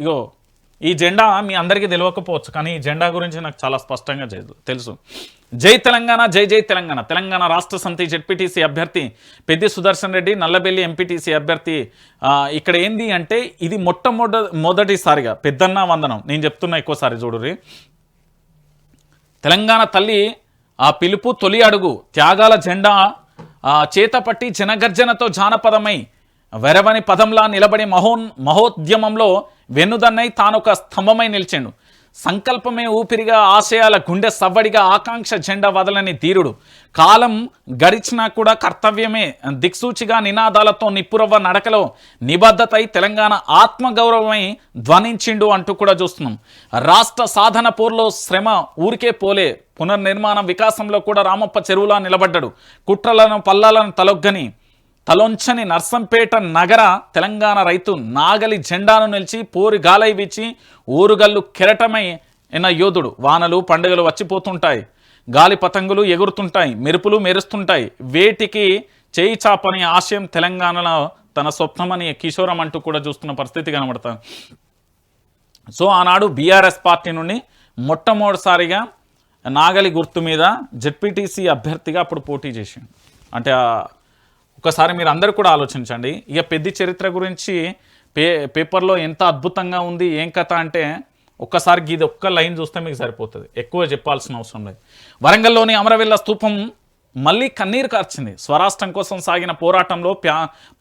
ఇగో ఈ జెండా మీ అందరికీ తెలియకపోవచ్చు, కానీ ఈ జెండా గురించి నాకు చాలా స్పష్టంగా తెలుసు. జై తెలంగాణ, జై జై తెలంగాణ. తెలంగాణ రాష్ట్ర సమితి జెడ్పీటీసీ అభ్యర్థి పెద్ది సుదర్శన్ రెడ్డి, నల్లబెల్లి ఎంపీటీసీ అభ్యర్థి. ఇక్కడ ఏంది అంటే ఇది మొదటిసారిగా పెద్దన్న వందనం నేను చెప్తున్నా, ఎక్కువసారి చూడుర్రి. తెలంగాణ తల్లి ఆ పిలుపు తొలి అడుగు, త్యాగాల జెండా చేతపట్టి జనగర్జనతో జానపదమై వెరవని పదంలా నిలబడి మహోద్యమంలో వెన్నుదన్నై తానొక స్తంభమై నిలిచాడు. సంకల్పమే ఊపిరిగా, ఆశయాల గుండె సవ్వడిగా, ఆకాంక్ష జెండా వదలని ధీరుడు. కాలం గడిచినా కూడా కర్తవ్యమే దిక్సూచిగా, నినాదాలతో నిప్పురవ్వ నడకలో నిబద్ధతై తెలంగాణ ఆత్మగౌరవమై ధ్వనించిండు అంటూ కూడా చూస్తున్నాం. రాష్ట్ర సాధన పోర్లో శ్రమ ఊరికే పోలే, పునర్నిర్మాణం వికాసంలో కూడా రామప్ప చెరువులా నిలబడ్డాడు. కుట్రలను పల్లాలను తలొంచని నర్సంపేట నగర తెలంగాణ రైతు నాగలి జెండాను నిలిచి పోరి గాలై వీచి ఊరుగల్లు కెరటమై ఎన్న యోధుడు. వానలు పండుగలు వచ్చిపోతుంటాయి, గాలి పతంగులు ఎగురుతుంటాయి, మెరుపులు మెరుస్తుంటాయి, వేటికి చేయి చాపని ఆశయం తెలంగాణలో తన స్వప్నమని కిషోరం అంటూ కూడా చూస్తున్న పరిస్థితి కనబడుతుంది. సో ఆనాడు బీఆర్ఎస్ పార్టీ నుండి మొట్టమొదటిసారిగా నాగలి గుర్తు మీద జెడ్పీటీసీ అభ్యర్థిగా అప్పుడు పోటీ చేసిండు. అంటే ఒకసారి మీరు అందరు కూడా ఆలోచించండి. ఇక పెద్ద చరిత్ర గురించి పేపర్లో ఎంత అద్భుతంగా ఉంది ఏం కథ అంటే ఒక్కసారి ఇది ఒక్క లైన్ చూస్తే మీకు సరిపోతుంది, ఎక్కువ చెప్పాల్సిన అవసరం లేదు. వరంగల్లోని అమరవీళ్ళ స్తూపం మళ్ళీ కన్నీరు కార్చింది. స్వరాష్ట్రం కోసం సాగిన పోరాటంలో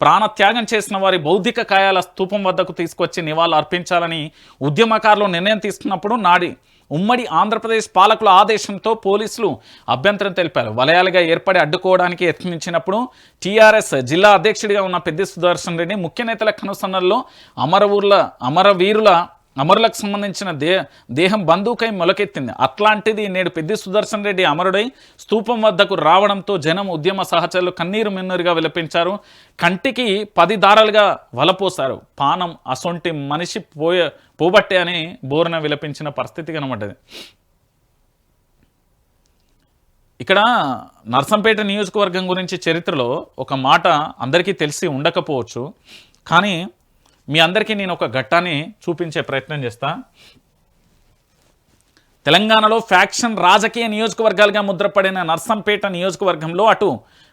ప్రాణత్యాగం చేసిన వారి భౌతిక కాయాల స్తూపం వద్దకు తీసుకొచ్చి నివాళులు అర్పించాలని ఉద్యమకారులు నిర్ణయం తీసుకున్నప్పుడు ఉమ్మడి ఆంధ్రప్రదేశ్ పాలకుల ఆదేశంతో పోలీసులు అభ్యంతరం తెలిపారు. వలయాలుగా ఏర్పడి అడ్డుకోవడానికి యత్నించినప్పుడు టీఆర్ఎస్ జిల్లా అధ్యక్షుడిగా ఉన్న పెద్ది సుదర్శన్ రెడ్డి ముఖ్య నేతల కనుసన్నల్లో అమరులకు సంబంధించిన దేహం బంధుకై మొలకెత్తింది. అట్లాంటిది నేడు పెద్ది సుదర్శన్ రెడ్డి అమరుడై స్తూపం వద్దకు రావడంతో జనం, ఉద్యమ సహచరులు కన్నీరు మిన్నీరుగా విలపించారు. కంటికి 10 దారాలుగా వలపోశారు. పానం అసొంటి మనిషి పోబట్టే అని బోరున విలపించిన పరిస్థితి కనబడ్డది. ఇక్కడ నర్సంపేట నియోజకవర్గం గురించి చరిత్రలో ఒక మాట అందరికీ తెలిసి ఉండకపోవచ్చు, కానీ మీ అందరికీ నేను ఒక ఘట్టాన్ని చూపించే ప్రయత్నం చేస్తా. తెలంగాణలో ఫ్యాక్షన్ రాజకీయ నియోజకవర్గాలుగా ముద్రపడిన నర్సంపేట నియోజకవర్గంలో అటు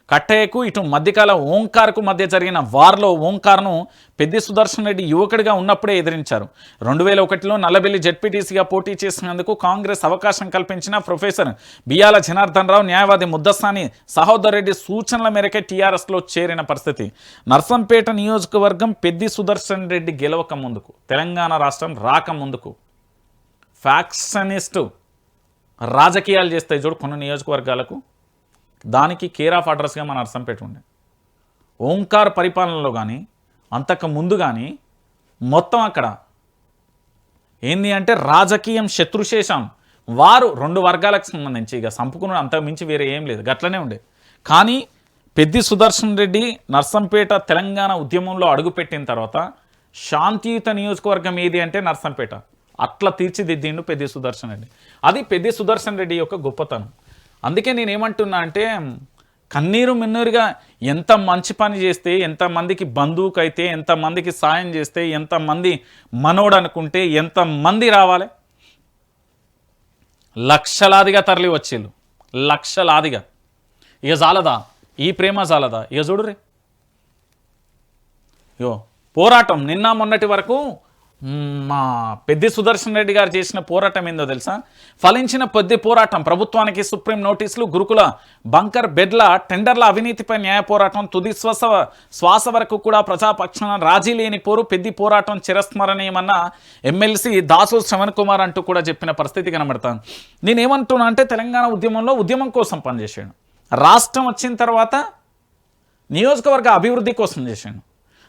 కట్టయ్యకు ఇటు మధ్యకాల ఓంకార్కు మధ్య జరిగిన వార్లో ఓంకార్ను పెద్ది సుదర్శన్ రెడ్డి యువకుడిగా ఉన్నప్పుడే ఎదిరించారు. 2001లో నల్లబెల్లి జెడ్పీటీసీగా పోటీ చేసినందుకు కాంగ్రెస్ అవకాశం కల్పించిన ప్రొఫెసర్ బియ్యాల జనార్దన్ రావు, న్యాయవాది ముద్దస్సాని సహోదర్ రెడ్డి సూచనల మేరకే టీఆర్ఎస్లో చేరిన పరిస్థితి. నర్సంపేట నియోజకవర్గం పెద్ది సుదర్శన్ రెడ్డి గెలవక ముందుకు, తెలంగాణ రాష్ట్రం రాకముందుకు ఫ్యాక్షనిస్టు రాజకీయాలు చేస్తాయి చూడు కొన్ని నియోజకవర్గాలకు, దానికి కేర్ ఆఫ్ అడ్రస్గా మన నర్సంపేట ఉండే. ఓంకార్ పరిపాలనలో కానీ అంతకు ముందు కానీ మొత్తం అక్కడ ఏంది అంటే రాజకీయం శత్రుశేషం. వారు 2 వర్గాలకు సంబంధించి ఇక సంపుకున్న అంతకు మించి వేరే ఏం లేదు, గట్లనే ఉండే. కానీ పెద్ది సుదర్శన్ రెడ్డి నర్సంపేట తెలంగాణ ఉద్యమంలో అడుగుపెట్టిన తర్వాత శాంతియుత నియోజకవర్గం ఏది అంటే నర్సంపేట. అట్లా తీర్చిదిద్దిండు పెద్ది సుదర్శన్ రెడ్డి. అది పెద్ది సుదర్శన్ రెడ్డి యొక్క గొప్పతనం. అందుకే నేనేమంటున్నా అంటే కన్నీరు మిన్నీరుగా ఎంత మంచి పని చేస్తే, ఎంతమందికి బంధువుకు అయితే, ఎంతమందికి సాయం చేస్తే, ఎంతమంది మనోడు అనుకుంటే ఎంతమంది రావాలి, లక్షలాదిగా తరలి వచ్చేళ్ళు, లక్షలాదిగా. ఇక చాలదా ఈ ప్రేమ, చాలదా ఇక చూడురే. పోరాటం నిన్న మొన్నటి వరకు మా పెద్ది సుదర్శన్ రెడ్డి గారు చేసిన పోరాటం ఏందో తెలుసా? ఫలించిన పెద్ద పోరాటం, ప్రభుత్వానికి సుప్రీం నోటీసులు, గురుకుల బంకర్ బెడ్ల టెండర్ల అవినీతిపై న్యాయ పోరాటం, తుది శ్వాస వరకు కూడా ప్రజాపక్షాన రాజీ లేని పోరు, పెద్ద పోరాటం చిరస్మరణీయమన్న ఎమ్మెల్సీ దాసు శ్రవణ్ కుమార్ అంటూ కూడా చెప్పిన పరిస్థితి కనబడతాను. నేనేమంటున్నా అంటే తెలంగాణ ఉద్యమంలో ఉద్యమం కోసం పనిచేసాడు, రాష్ట్రం వచ్చిన తర్వాత నియోజకవర్గ అభివృద్ధి కోసం చేశాడు,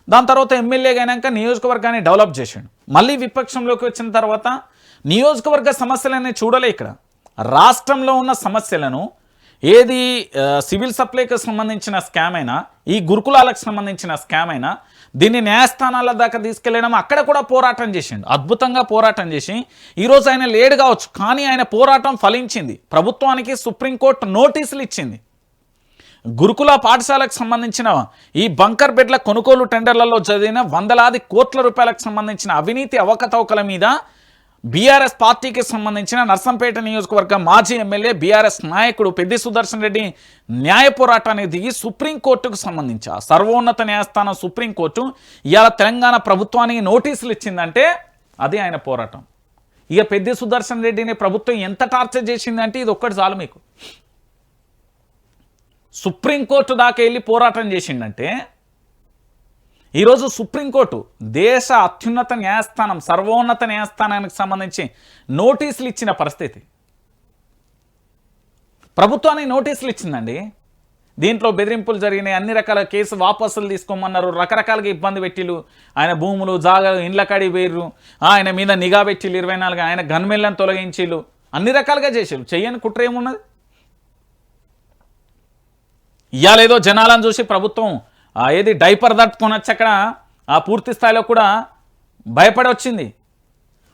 దాని తర్వాత ఎమ్మెల్యేగా అయినాక నియోజకవర్గాన్ని డెవలప్ చేశాడు, మళ్ళీ విపక్షంలోకి వచ్చిన తర్వాత నియోజకవర్గ సమస్యలనే చూడలే. ఇక్కడ రాష్ట్రంలో ఉన్న సమస్యలను ఏది సివిల్ సప్లైకి సంబంధించిన స్కామ్ అయినా, ఈ గురుకులాలకు సంబంధించిన స్కామ్ అయినా, దీన్ని న్యాయస్థానాల దాకా తీసుకెళ్ళడం అక్కడ కూడా పోరాటం చేసిండు, అద్భుతంగా పోరాటం చేసి ఈరోజు ఆయన లేడు కావచ్చు, కానీ ఆయన పోరాటం ఫలించింది. ప్రభుత్వానికి సుప్రీంకోర్టు నోటీసులు ఇచ్చింది. గురుకుల పాఠశాలకు సంబంధించిన ఈ బంకర్ బెడ్ల కొనుగోలు టెండర్లలో జరిగిన వందలాది కోట్ల రూపాయలకు సంబంధించిన అవినీతి అవకతవకల మీద బీఆర్ఎస్ పార్టీకి సంబంధించిన నర్సంపేట నియోజకవర్గ మాజీ ఎమ్మెల్యే బీఆర్ఎస్ నాయకుడు పెద్ది సుదర్శన్ రెడ్డి న్యాయ పోరాటానికి దిగి సుప్రీంకోర్టుకు సంబంధించి సర్వోన్నత న్యాయస్థానం సుప్రీంకోర్టు ఇవాళ తెలంగాణ ప్రభుత్వానికి నోటీసులు ఇచ్చిందంటే అది ఆయన పోరాటం. ఇక పెద్ది సుదర్శన్ రెడ్డిని ప్రభుత్వం ఎంత టార్చర్ చేసిందంటే ఇది ఒక్కటి చాలు మీకు. సుప్రీంకోర్టు దాకా వెళ్ళి పోరాటం చేసిండంటే ఈరోజు సుప్రీంకోర్టు దేశ అత్యున్నత న్యాయస్థానం సర్వోన్నత న్యాయస్థానానికి సంబంధించి నోటీసులు ఇచ్చిన పరిస్థితి. ప్రభుత్వానికి నోటీసులు ఇచ్చిందండి. దీంట్లో బెదిరింపులు జరిగినాయి, అన్ని రకాల కేసు వాపసులు తీసుకోమన్నారు, రకరకాలుగా ఇబ్బంది పెట్టిలు, ఆయన భూములు జాగాలు ఇండ్ల కాడి వేర్రు, ఆయన మీద నిఘా పెట్టిలు 24, ఆయన గన్మెన్లను తొలగించిలు, అన్ని రకాలుగా చేసిలు. చెయ్యని కుట్ర ఏమున్నది? ఇవాళేదో జనాలను చూసి ప్రభుత్వం ఏది డైపర్ తట్టుకొని వచ్చి అక్కడ పూర్తి స్థాయిలో కూడా భయపడి వచ్చింది.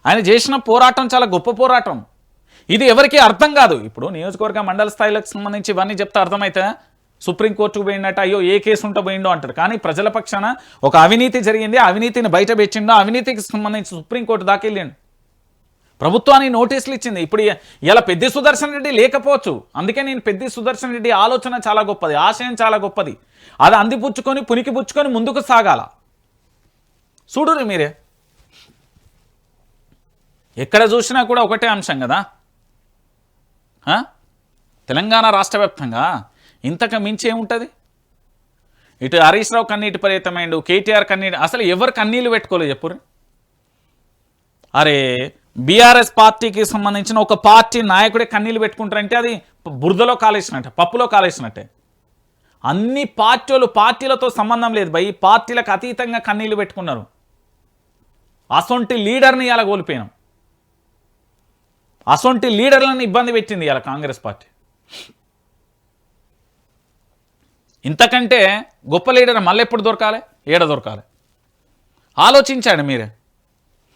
ఆయన చేసిన పోరాటం చాలా గొప్ప పోరాటం. ఇది ఎవరికి అర్థం కాదు. ఇప్పుడు నియోజకవర్గ మండల స్థాయిలకు సంబంధించి ఇవన్నీ చెప్తే అర్థమైతే సుప్రీంకోర్టుకు పోయినట్టు అయ్యో ఏ కేసు ఉంటే పోయిండో అంటారు. కానీ ప్రజల పక్షాన ఒక అవినీతి జరిగింది, అవినీతిని బయట పెట్టిండో, అవినీతికి సంబంధించి సుప్రీంకోర్టు దాకా వెళ్ళిండు, ప్రభుత్వానికి నోటీసులు ఇచ్చింది. ఇప్పుడు ఇలా పెద్ది సుదర్శన్ రెడ్డి లేకపోవచ్చు. అందుకే నేను పెద్ది సుదర్శన్ రెడ్డి ఆలోచన చాలా గొప్పది, ఆశయం చాలా గొప్పది. అది అందిపుచ్చుకొని పుణికిపుచ్చుకొని ముందుకు సాగాల. చూడురు మీరే, ఎక్కడ చూసినా కూడా ఒకటే అంశం కదా. తెలంగాణ రాష్ట్ర వ్యాప్తంగా ఇంతకు మించి ఏముంటుంది? ఇటు హరీష్ రావు కన్నీటి పరిమితమైండు, కేటీఆర్ కన్నీటి, అసలు ఎవరు కన్నీళ్ళు పెట్టుకోలేదు చెప్పురు. అరే బీఆర్ఎస్ పార్టీకి సంబంధించిన ఒక పార్టీ నాయకుడే కన్నీళ్ళు పెట్టుకుంటారంటే అది బురదలో కాలేసినట్టే, పప్పులో కాలేసినట్టే. అన్ని పార్టీలతో సంబంధం లేదు భయ్, పార్టీలకు అతీతంగా కన్నీళ్ళు పెట్టుకున్నారు. అసొంటి లీడర్ని ఇలా కోల్పోయినాం, అసొంటి లీడర్లను ఇబ్బంది పెట్టింది ఇలా కాంగ్రెస్ పార్టీ. ఇంతకంటే గొప్ప లీడర్ మళ్ళీ ఎప్పుడు దొరకాలి, ఏడ దొరకాలి? ఆలోచించండి మీరే.